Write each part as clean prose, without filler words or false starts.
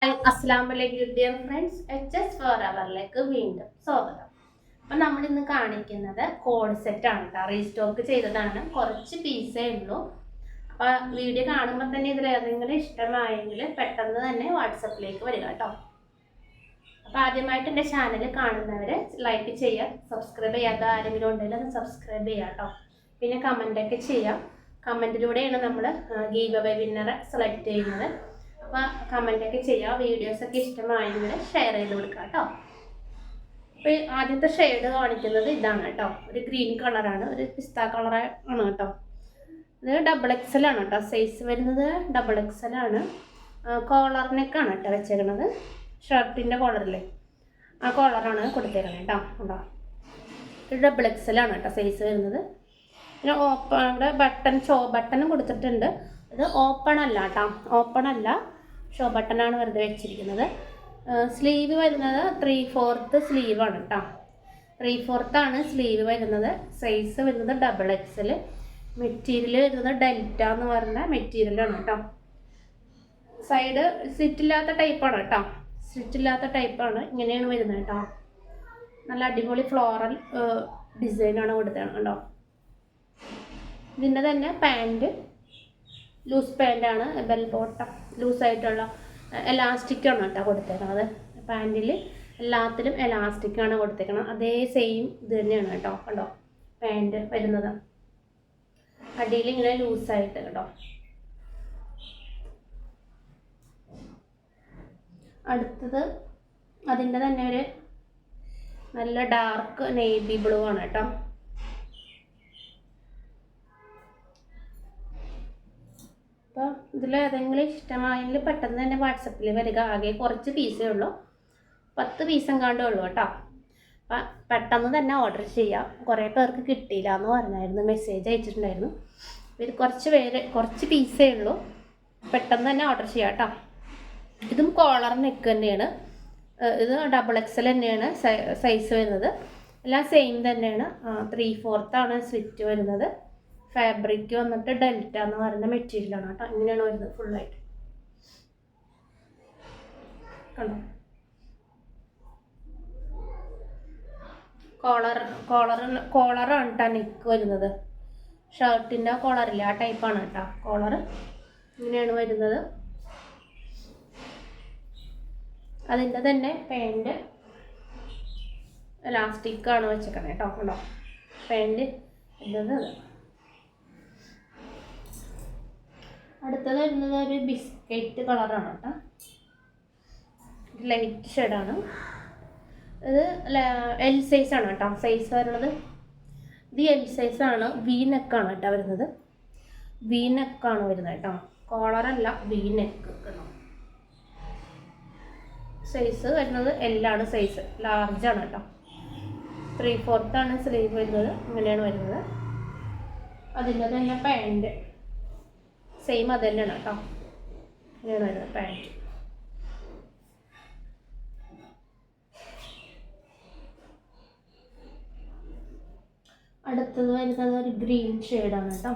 അസ്സലാമലൈക്കും dear friends, HS four അവറിലേക്ക് വീണ്ടും സ്വാഗതം. അപ്പം നമ്മൾ ഇന്ന് കാണിക്കുന്നത് കോഡ് സെറ്റ് ആണ് കേട്ടോ. റീസ്റ്റോക്ക് ചെയ്തതാണ്, കുറച്ച് പീസേ ഉള്ളൂ. അപ്പോൾ വീഡിയോ കാണുമ്പോൾ തന്നെ ഇതിൽ ഏതെങ്കിലും ഇഷ്ടമായെങ്കിൽ പെട്ടെന്ന് തന്നെ വാട്സപ്പിലേക്ക് വരിക കേട്ടോ. അപ്പോൾ ആദ്യമായിട്ട് എൻ്റെ ചാനൽ കാണുന്നവർ ലൈക്ക് ചെയ്യുക, സബ്സ്ക്രൈബ് ചെയ്യാത്ത ആരെങ്കിലും ഉണ്ടെങ്കിൽ അത് സബ്സ്ക്രൈബ് ചെയ്യുക കേട്ടോ. പിന്നെ കമൻ്റൊക്കെ ചെയ്യാം. കമൻറ്റിലൂടെയാണ് നമ്മൾ ഗീവ് അവേ വിന്നറെ സെലക്ട് ചെയ്യുന്നത്. അപ്പോൾ കമൻ്റൊക്കെ ചെയ്യുക. വീഡിയോസൊക്കെ ഇഷ്ടമായെങ്കിൽ ഷെയർ ചെയ്ത് കൊടുക്കുക കേട്ടോ. അപ്പോൾ ആദ്യത്തെ ഷെയ്ഡ് കാണിക്കുന്നത് ഇതാണ് കേട്ടോ. ഒരു ഗ്രീൻ കളറാണ്, ഒരു പിസ്ത കളറാണ് കേട്ടോ. ഇത് XXL ആണ് കേട്ടോ. സൈസ് വരുന്നത് XXL ആണ്. കോളറിനൊക്കെയാണ് കേട്ടോ വെച്ചേക്കണത്. ഷർട്ടിൻ്റെ കോളറില്ലേ, ആ കോളറാണ് കൊടുത്തേക്കണത് കേട്ടോ. ഉണ്ടോ, ഇത് XXL ആണ് കേട്ടോ സൈസ് വരുന്നത്. പിന്നെ ഇവിടെ ബട്ടണും കൊടുത്തിട്ടുണ്ട്. ഇത് ഓപ്പൺ അല്ല കേട്ടോ, ഓപ്പൺ അല്ല, ഷോ ബട്ടണാണ് വെറുതെ വെച്ചിരിക്കുന്നത്. സ്ലീവ് വരുന്നത് 3/4 സ്ലീവാണ് കേട്ടോ. 3/4 ആണ് സ്ലീവ് വരുന്നത്. സൈസ് വരുന്നത് XXL. മെറ്റീരിയൽ വരുന്നത് ഡെൽറ്റ എന്ന് പറഞ്ഞ മെറ്റീരിയലാണ് കേട്ടോ. സൈഡ് സ്ലിറ്റില്ലാത്ത ടൈപ്പാണ് കേട്ടോ. സ്ലിറ്റില്ലാത്ത ടൈപ്പാണ്. ഇങ്ങനെയാണ് വരുന്നത് കേട്ടോ. നല്ല അടിപൊളി ഫ്ലോറൽ ഡിസൈനാണ് കൊടുത്തത് കേട്ടോ. ഇതിൻ്റെ തന്നെ പാൻറ്റ് ലൂസ് പാൻറ്റാണ്, ബെൽ ബോട്ടം ലൂസായിട്ടുള്ള എലാസ്റ്റിക്കാണ് കേട്ടോ കൊടുത്തേക്കുന്നത്. പാൻറ്റിൽ എല്ലാത്തിലും എലാസ്റ്റിക്കാണ് കൊടുത്തേക്കുന്നത്. അതേ സെയിം ഇത് തന്നെയാണ് കേട്ടോ. കണ്ടോ, പാൻറ്റ് വരുന്നത് അടിയിൽ ഇങ്ങനെ ലൂസായിട്ട് കേട്ടോ. അടുത്തത് അതിൻ്റെ തന്നെ ഒരു നല്ല ഡാർക്ക് നേവി ബ്ലൂ ആണ് കേട്ടോ. അപ്പോൾ ഇതിൽ ഏതെങ്കിലും ഇഷ്ടമായെങ്കിൽ പെട്ടെന്ന് തന്നെ വാട്സപ്പിൽ വരിക. ആകെ കുറച്ച് പീസേ ഉള്ളൂ, 10 പീസ് എങ്ങാണ്ടേ ഉള്ളൂ കേട്ടോ. അപ്പം പെട്ടെന്ന് തന്നെ ഓർഡർ ചെയ്യാം. കുറേ പേർക്ക് കിട്ടിയില്ല എന്ന് പറഞ്ഞായിരുന്നു, മെസ്സേജ് അയച്ചിട്ടുണ്ടായിരുന്നു. ഇത് കുറച്ച് പീസേ ഉള്ളൂ, പെട്ടെന്ന് തന്നെ ഓർഡർ ചെയ്യാം കേട്ടോ. ഇതും കോളർ നെക്ക് തന്നെയാണ്. ഇത് XXL തന്നെയാണ് സൈസ് വരുന്നത്. എല്ലാം സെയിം തന്നെയാണ്. 3/4 ആണ് സ്ലിറ്റ് വരുന്നത്. ഫാബ്രിക് വന്നിട്ട് ഡെൽറ്റ എന്ന് പറയുന്ന മെറ്റീരിയലാണ് കേട്ടോ. ഇങ്ങനെയാണ് വരുന്നത് ഫുള്ളായിട്ട്. കണ്ടോ, കോളറാണ് കേട്ടോ നെക്ക് വരുന്നത്. ഷർട്ടിൻ്റെ കോളറില്ല, ആ ടൈപ്പാണ് കേട്ടോ കോളർ. ഇങ്ങനെയാണ് വരുന്നത്. അതിൻ്റെ തന്നെ പാൻറ്റ് എലാസ്റ്റിക്കാണ് വെച്ചേക്കണേ കേട്ടോ. കണ്ടോ, പാൻറ്റ് ഇന്നത്. അടുത്തത് വരുന്നത് ഒരു ബിസ്ക്കറ്റ് കളറാണ് കേട്ടോ. ലൈറ്റ് ഷെയ്ഡാണ്. ഇത് L സൈസാണ് കേട്ടോ സൈസ് വരുന്നത്. ഇത് L സൈസാണ്. V നെക്കാണ് കേട്ടോ വരുന്നത്. V നെക്കാണ് വരുന്നത് കേട്ടോ, കോളറല്ല, V നെക്ക്. സൈസ് വരുന്നത് L ആണ് സൈസ്, ലാർജാണ് കേട്ടോ. 3/4 ആണ് സ്ലീവ് വരുന്നത്. ഇങ്ങനെയാണ് വരുന്നത്. അതിൻ്റെ തന്നെ പാൻറ്റ് സെയിം അത് തന്നെയാണ് കേട്ടോ. ഇങ്ങനെയാണ് വരുന്നത് പാൻറ്റ്. അടുത്തത് വരുന്നത് ഒരു ഗ്രീൻ ഷെയ്ഡാണ് കേട്ടോ.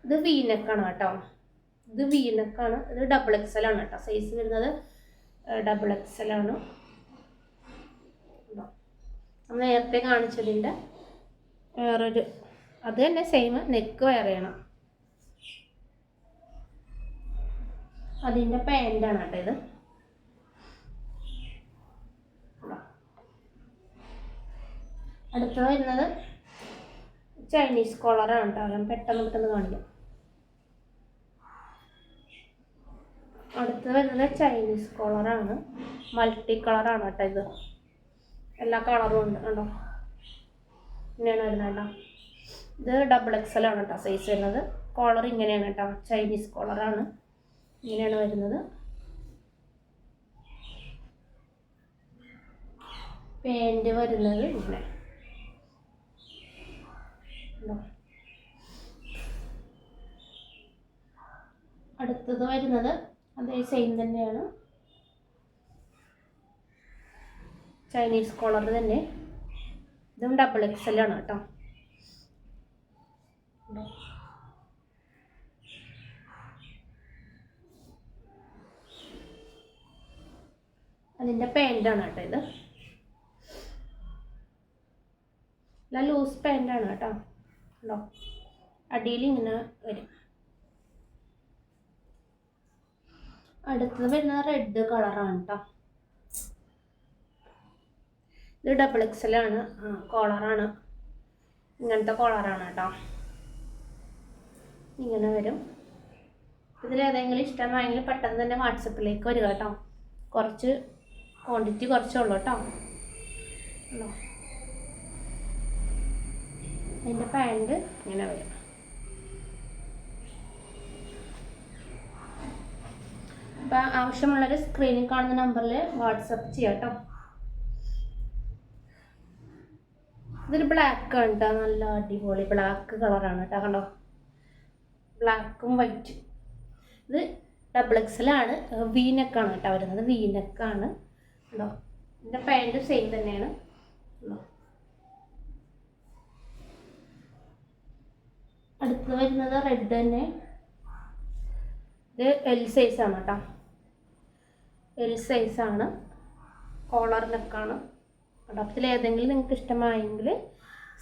ഇത് വീനക്കാണ് കേട്ടോ. ഇത് വീനക്കാണ്. ഇത് XXL ആണ് കേട്ടോ. സൈസ് വരുന്നത് XXL ആണ്. നമ്മൾ നേരത്തെ കാണിച്ചതിൻ്റെ വേറൊരു അത് തന്നെ സെയിം, നെക്ക് വേറെയാണ്. അതിൻ്റെ പാൻറ്റാണ് കേട്ടോ ഇത്. അടുത്തത് വരുന്നത് ചൈനീസ് കോളറാണ് കേട്ടോ. ഞാൻ പെട്ടെന്ന് കാണിക്കാം. അടുത്തത് വരുന്നത് ചൈനീസ് കോളറാണ്, മൾട്ടി കളറാണ് കേട്ടോ. ഇത് എല്ലാ കളറും ഉണ്ട് കേട്ടോ. ഇങ്ങനെയാണ് വരുന്നത് കേട്ടോ. ഇത് XXL ആണ് കേട്ടോ സൈസ് വരുന്നത്. കോളർ ഇങ്ങനെയാണ് കേട്ടോ, ചൈനീസ് കോളറാണ്. ഇങ്ങനെയാണ് വരുന്നത്. പാൻറ്റ് വരുന്നത് ഇങ്ങനെ. അടുത്തത് വരുന്നത് അതേ സെയിം തന്നെയാണ്, ചൈനീസ് കോളർ തന്നെ. ഇതും XXL ആണ് കേട്ടോ. അതിൻ്റെ പാൻറ്റാണ് കേട്ടോ ഇത്. നല്ല ലൂസ് പാൻറ്റാണ് കേട്ടോ. ഉണ്ടോ, അടിയിൽ ഇങ്ങനെ വരും. അടുത്തത് വരുന്നത് റെഡ് കളറാണ് കേട്ടോ. ഇത് ഡബിൾ XL ആണ്. കോളറാണ്, ഇങ്ങനത്തെ കോളറാണ് കേട്ടോ. ഇങ്ങനെ വരും. ഇതിലേതെങ്കിലും ഇഷ്ടമായെങ്കിൽ പെട്ടെന്ന് തന്നെ വാട്സപ്പിലേക്ക് വരിക കേട്ടോ. കുറച്ച് ക്വാണ്ടിറ്റി കുറച്ചുള്ളൂ കേട്ടോ. അതിൻ്റെ പാൻറ് ഇങ്ങനെ വരും. അപ്പം ആവശ്യമുള്ളൊരു സ്ക്രീനിൽ കാണുന്ന നമ്പറിൽ വാട്സപ്പ് ചെയ്യാം കേട്ടോ. ഇതൊരു ബ്ലാക്ക് ആണ് കേട്ടോ, നല്ല അടിപൊളി ബ്ലാക്ക് കളറാണ് കേട്ടോ. കണ്ടോ, ബ്ലാക്കും വൈറ്റും. ഇത് ഡബിൾ XL ആണ്. വീനെക്കാണ് കേട്ടോ വരുന്നത്, വീനെക്കാണ് കേട്ടോ. ഇതിൻ്റെ പാൻറ് സെയിം തന്നെയാണ്. അടുത്ത് വരുന്നത് റെഡ് തന്നെ. ഇത് L സൈസാണ് കേട്ടോ, L സൈസാണ്. കോളർ നെക്കാണ് കേട്ടോ. അപ്പോൾ ഇതിലേതെങ്കിലും നിങ്ങൾക്ക് ഇഷ്ടമായെങ്കിൽ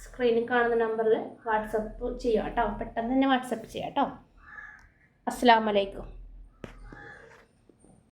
സ്ക്രീനിൽ കാണുന്ന നമ്പറിൽ വാട്സപ്പ് ചെയ്യാം കേട്ടോ. പെട്ടെന്ന് തന്നെ വാട്സപ്പ് ചെയ്യാം കേട്ടോ. അസ്സലാമു അലൈക്കും.